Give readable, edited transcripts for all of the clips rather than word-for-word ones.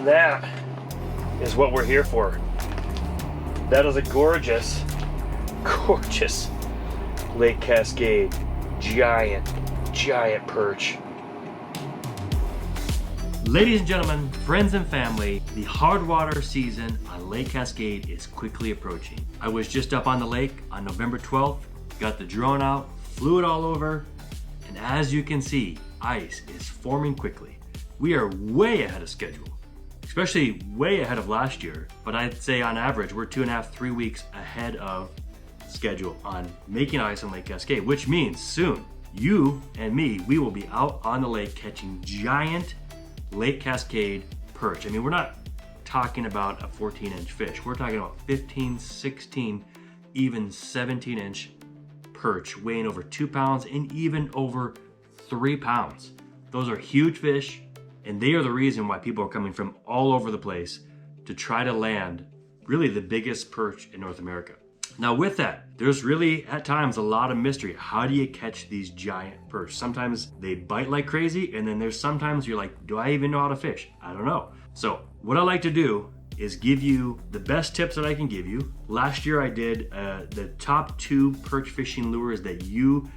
that is what we're here for. That is a gorgeous, gorgeous Lake Cascade giant perch. Ladies and gentlemen, friends and family, the hard water season on Lake Cascade is quickly approaching. I was just up on the lake on November 12th, got the drone out, flew it all over, and as you can see, ice is forming quickly. We are way ahead of schedule, especially way ahead of last year, but I'd say on average, we're 2.5, 3 weeks ahead of schedule on making ice on Lake Cascade, which means soon, you and me, we will be out on the lake catching giant Lake Cascade perch. I mean, we're not talking about a 14-inch fish. We're talking about 15, 16, even 17-inch perch weighing over 2 pounds and even over 3 pounds. Those are huge fish, and they are the reason why people are coming from all over the place to try to land really the biggest perch in North America. Now with that, there's really at times a lot of mystery. How do you catch these giant perch? Sometimes they bite like crazy, and then there's sometimes you're like, do I even know how to fish? I don't know. So what I like to do is give you the best tips that I can give you. Last year I did the top 2 perch fishing lures that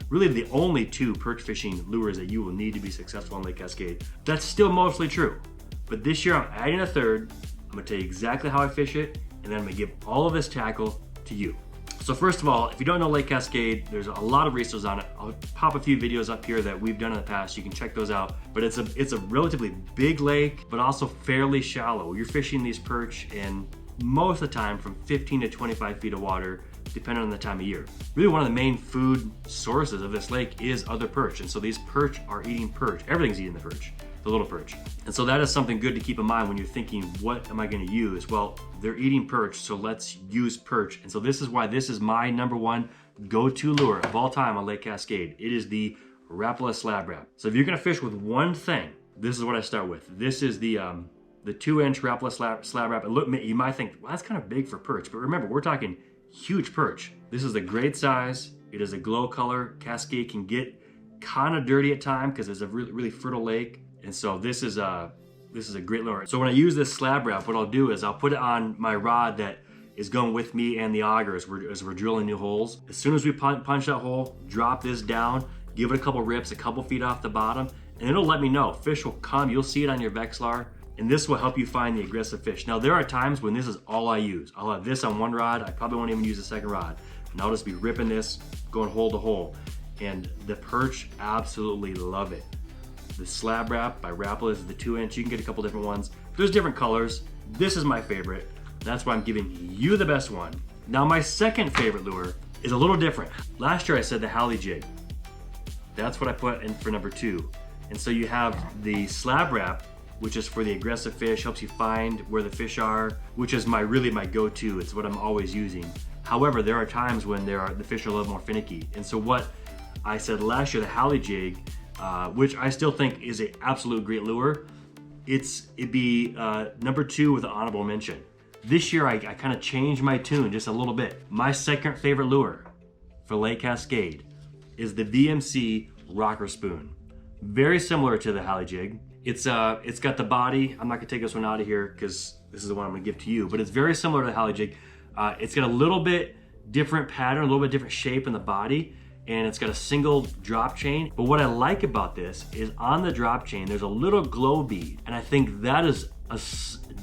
really the only 2 perch fishing lures that you will need to be successful on Lake Cascade. That's still mostly true. But this year I'm adding a third. I'm gonna tell you exactly how I fish it, and then I'm gonna give all of this tackle to you. So first of all, if you don't know Lake Cascade, there's a lot of resources on it. I'll pop a few videos up here that we've done in the past. You can check those out. But it's a relatively big lake, but also fairly shallow. You're fishing these perch in most of the time from 15 to 25 feet of water, depending on the time of year. Really one of the main food sources of this lake is other perch. And so these perch are eating perch. Everything's eating the perch, the little perch. And so that is something good to keep in mind when you're thinking, what am I gonna use? Well, they're eating perch, so let's use perch. And so this is why this is my #1 go-to lure of all time on Lake Cascade. It is the Rapala Slab Wrap. So if you're gonna fish with one thing, this is what I start with. This is the 2-inch Rapala Slab Wrap. And look, you might think, well, that's kind of big for perch. But remember, we're talking huge perch. This is a great size. It is a glow color. Cascade can get kind of dirty at times because it's a really fertile lake. And so this is a great lure. So when I use this slab wrap, what I'll do is I'll put it on my rod that is going with me and the auger as we're drilling new holes. As soon as we punch that hole, drop this down, give it a couple rips, a couple feet off the bottom, and it'll let me know. Fish will come, you'll see it on your Vexilar, and this will help you find the aggressive fish. Now there are times when this is all I use. I'll have this on one rod, I probably won't even use the second rod. And I'll just be ripping this, going hole to hole. And the perch absolutely love it. The slab wrap by Rapala is the 2-inch. You can get a couple different ones. There's different colors. This is my favorite. That's why I'm giving you the best one. Now my second favorite lure is a little different. Last year I said the Halley jig. That's what I put in for #2. And so you have the slab wrap, which is for the aggressive fish, helps you find where the fish are, which is really my go-to. It's what I'm always using. However, there are times when the fish are a little more finicky. And so what I said last year, the Halley jig, which I still think is an absolute great lure. It'd be #2 with an honorable mention. This year I kind of changed my tune just a little bit. My second favorite lure for Lake Cascade is the VMC rocker spoon. Very similar to the Halley jig. It's got the body. I'm not gonna take this one out of here because this is the one I'm gonna give to you, but it's very similar to the Halley jig. It's got a little bit different pattern, a little bit different shape in the body, and it's got a single drop chain. But what I like about this is on the drop chain, there's a little glow bead. And I think that is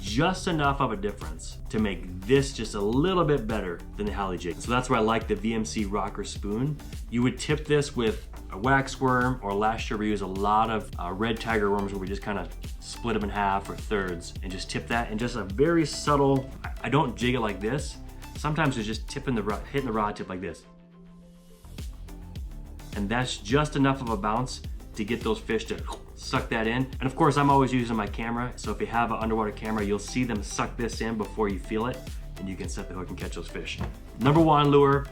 just enough of a difference to make this just a little bit better than the Halley jig. So that's why I like the VMC rocker spoon. You would tip this with a wax worm, or last year we used a lot of red tiger worms where we just kind of split them in half or thirds and just tip that, and just a very subtle, I don't jig it like this. Sometimes it's just hitting the rod tip like this. And that's just enough of a bounce to get those fish to suck that in. And of course, I'm always using my camera. So if you have an underwater camera, you'll see them suck this in before you feel it, and you can set the hook and catch those fish. #1 lure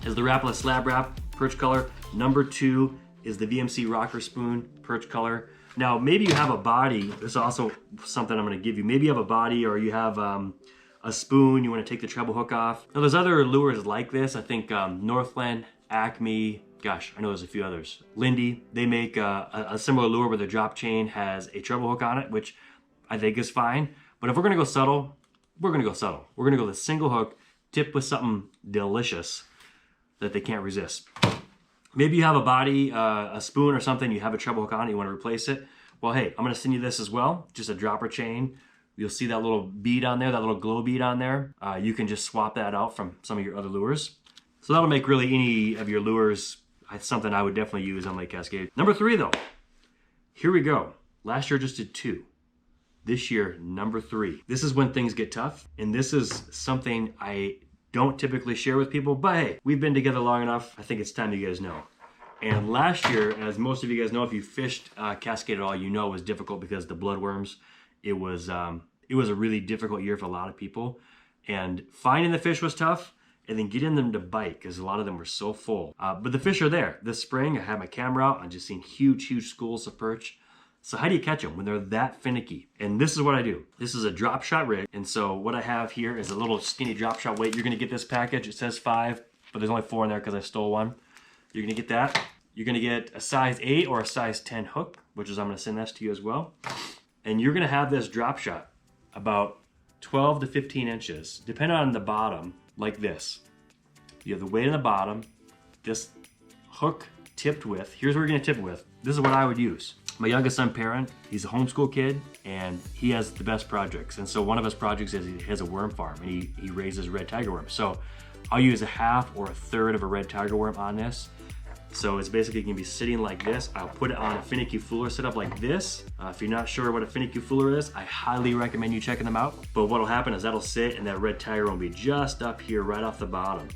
is the Rapala Slab Wrap, perch color. #2 is the VMC rocker spoon, perch color. Now, maybe you have a body. This is also something I'm gonna give you. Maybe you have a body, or you have a spoon, you wanna take the treble hook off. Now there's other lures like this. I think Northland, Acme, gosh, I know there's a few others. Lindy, they make a similar lure where the drop chain has a treble hook on it, which I think is fine. But if we're gonna go subtle, we're gonna go subtle. We're gonna go with a single hook, tipped with something delicious that they can't resist. Maybe you have a body, a spoon or something, you have a treble hook on it, you wanna replace it. Well, hey, I'm gonna send you this as well, just a dropper chain. You'll see that little bead on there, that little glow bead on there. You can just swap that out from some of your other lures. So that'll make really any of your lures something I would definitely use on Lake Cascade. Number 3 though, here we go. Last year I just did 2. This year, number 3. This is when things get tough, and this is something I don't typically share with people, but hey, we've been together long enough. I think it's time you guys know. And last year, as most of you guys know, if you fished Cascade at all, you know it was difficult because the bloodworms. It was a really difficult year for a lot of people, and finding the fish was tough, and then getting them to bite because a lot of them were so full. But the fish are there. This spring, I had my camera out. I'm just seeing huge schools of perch. So how do you catch them when they're that finicky? And this is what I do. This is a drop shot rig, and so what I have here is a little skinny drop shot weight. You're gonna get this package. It says 5, but there's only 4 in there because I stole one. You're gonna get that. You're gonna get a size 8 or a size 10 hook, which is I'm gonna send this to you as well. And you're gonna have this drop shot about 12 to 15 inches, depending on the bottom, like this. You have the weight on the bottom, this hook tipped with, here's what you're gonna tip it with. This is what I would use. My youngest son, Parent, he's a homeschool kid, and he has the best projects. And so one of his projects is he has a worm farm, and he raises red tiger worms. So I'll use a half or a third of a red tiger worm on this. So it's basically gonna be sitting like this. I'll put it on a finicky fooler set up like this. If you're not sure what a finicky fooler is, I highly recommend you checking them out. But what'll happen is that'll sit and that red tiger will be just up here right off the bottom,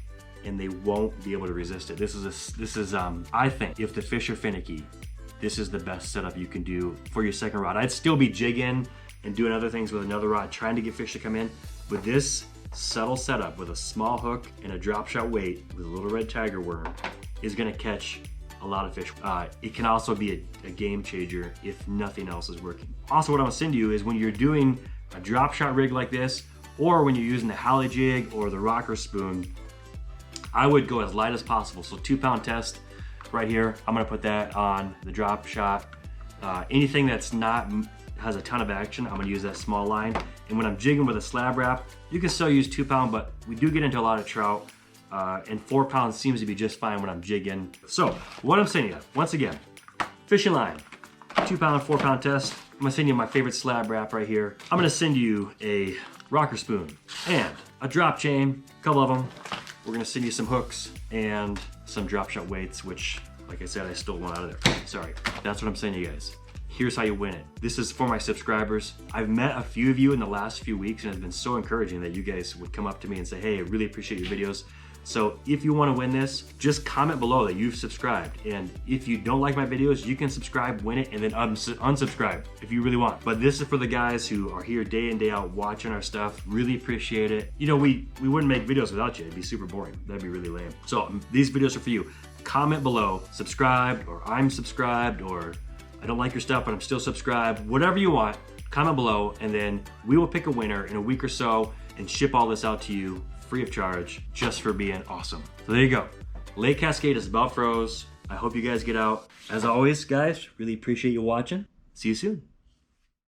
and they won't be able to resist it. This is I think if the fish are finicky, this is the best setup you can do for your second rod. I'd still be jigging and doing other things with another rod, trying to get fish to come in. But this subtle setup with a small hook and a drop shot weight with a little red tiger worm is gonna catch a lot of fish. It can also be a game changer if nothing else is working. Also, what I'm gonna send you is when you're doing a drop shot rig like this, or when you're using the Holly jig or the rocker spoon, I would go as light as possible. So 2-pound test right here. I'm gonna put that on the drop shot. Anything that's not has a ton of action, I'm gonna use that small line. And when I'm jigging with a slab wrap, you can still use 2-pound, but we do get into a lot of trout. And 4 pounds seems to be just fine when I'm jigging. So what I'm saying, once again, fishing line, 2-pound, 4-pound test. I'm gonna send you my favorite slab wrap right here. I'm gonna send you a rocker spoon and a drop chain, a couple of them. We're gonna send you some hooks and some drop shot weights, which, like I said, I stole one out of there. Sorry, that's what I'm saying to you guys. Here's how you win it. This is for my subscribers. I've met a few of you in the last few weeks, and it's been so encouraging that you guys would come up to me and say, hey, I really appreciate your videos. So if you want to win this, just comment below that you've subscribed. And if you don't like my videos, you can subscribe, win it, and then unsubscribe if you really want. But this is for the guys who are here day in, day out watching our stuff. Really appreciate it. You know, we wouldn't make videos without you. It'd be super boring. That'd be really lame. So these videos are for you. Comment below, subscribed, or I'm subscribed, or I don't like your stuff, but I'm still subscribed. Whatever you want, comment below, and then we will pick a winner in a week or so and ship all this out to you free of charge, just for being awesome. So there you go. Lake Cascade is about froze. I hope you guys get out. As always, guys, really appreciate you watching. See you soon.